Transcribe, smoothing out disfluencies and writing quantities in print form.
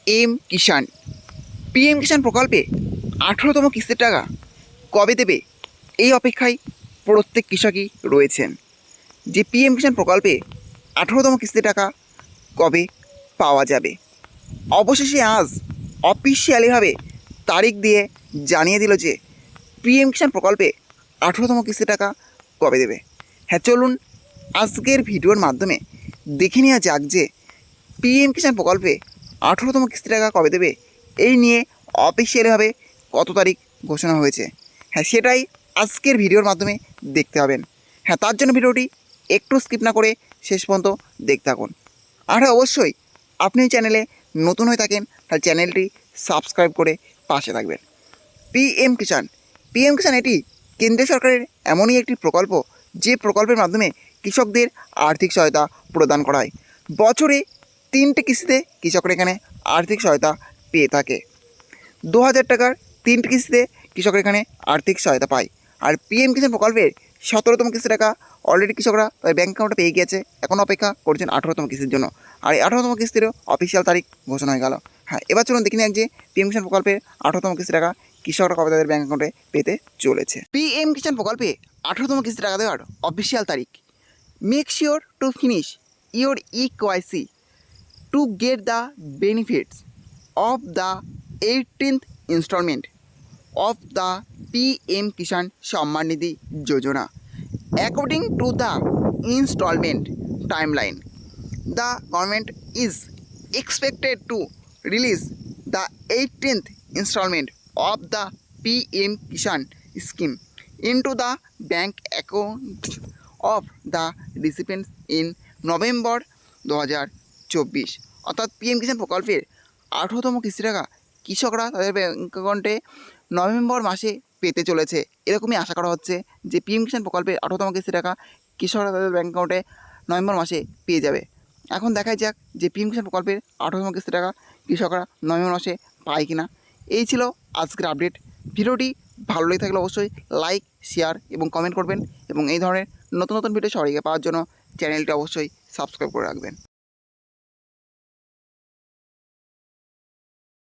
PM কিষাণ PM কিষাণ প্রকল্পে 18তম কিস্তির টাকা কবে দেবে এই অপেক্ষায় প্রত্যেক কৃষকই রয়েছেন যে পিএম কিষাণ প্রকল্পে 18তম কিস্তির টাকা কবে পাওয়া যাবে। অবশেষে আজ অফিসিয়ালিভাবে তারিখ দিয়ে জানিয়ে দিল যে পিএম কিষাণ প্রকল্পে 18তম কিস্তির টাকা কবে দেবে। হ্যাঁ, চলুন আজকের ভিডিওর মাধ্যমে দেখে নেওয়া যাক যে পিএম কিষাণ প্রকল্পে 18তম কিস্তি টাকা কবে দেবে, এই নিয়ে অফিসিয়ালিভাবে কত তারিখ ঘোষণা হয়েছে। হ্যাঁ, সেটাই আজকের ভিডিওর মাধ্যমে দেখতে হবেন। হ্যাঁ, তার জন্য ভিডিওটি একটু স্কিপ না করে শেষ পর্যন্ত দেখতে থাকুন। আর হ্যাঁ, অবশ্যই আপনি চ্যানেলে নতুন হয়ে থাকেন তাহলে চ্যানেলটি সাবস্ক্রাইব করে পাশে থাকবেন। পিএম কিষাণ এটি কেন্দ্রীয় সরকারের এমনই একটি প্রকল্প যে প্রকল্পের মাধ্যমে কৃষকদের আর্থিক সহায়তা প্রদান করা হয়। বছরে 3টে কিস্তিতে কৃষকরা এখানে আর্থিক সহায়তা পেয়ে থাকে। 2000 টাকার 3টে কিস্তিতে কৃষকরা এখানে আর্থিক সহায়তা পায়। আর পিএম কিষাণ প্রকল্পের 17তম কিস্তি টাকা অলরেডি কৃষকরা তাদের ব্যাঙ্ক অ্যাকাউন্টে পেয়ে গিয়েছে, এখন অপেক্ষা করছেন 18তম কিস্তির জন্য। আর এই 18তম কিস্তিরও অফিসিয়াল তারিখ ঘোষণা হয়ে গেল। হ্যাঁ, এবার চলুন দেখে নিন যে পিএম কিষাণ প্রকল্পের 18তম কিস্তি টাকা কৃষকরা কবে তাদের ব্যাঙ্ক অ্যাকাউন্টে পেতে চলেছে। পিএম কিষাণ প্রকল্পে 18তম কিস্তি টাকা দেওয়ার অফিসিয়াল তারিখ। Make sure to finish your eKYC to get the benefits of the 18th installment of the PM Kishan Samman Nidhi Yojana. According to the installment timeline, the government is expected to release the 18th installment of the PM Kishan scheme into the bank accounts of the recipients in November 2024। অর্থাৎ PM কিষাণ প্রকল্পের 18তম কিস্তি টাকা কৃষকরা তাদের bank অ্যাকাউন্টে November মাসে পেতে চলেছে। এরকমই আশা করা হচ্ছে যে পিএম কিষাণ প্রকল্পের 18তম কিস্তি টাকা কৃষকরা তাদের ব্যাঙ্ক অ্যাকাউন্টে নভেম্বর মাসে পেয়ে যাবে। এখন দেখাই যাক যে পিএম কিষাণ প্রকল্পের 18তম কিস্তি টাকা কৃষকরা নভেম্বর মাসে পায় কিনা। এই ছিল আজকের আপডেট। ভিডিওটি ভালো লেগে থাকলে অবশ্যই লাইক, শেয়ার এবং কমেন্ট করবেন এবং এই ধরনের নতুন নতুন ভিডিও সবার আগে পাওয়ার জন্য চ্যানেলটি অবশ্যই সাবস্ক্রাইব করে রাখবেন।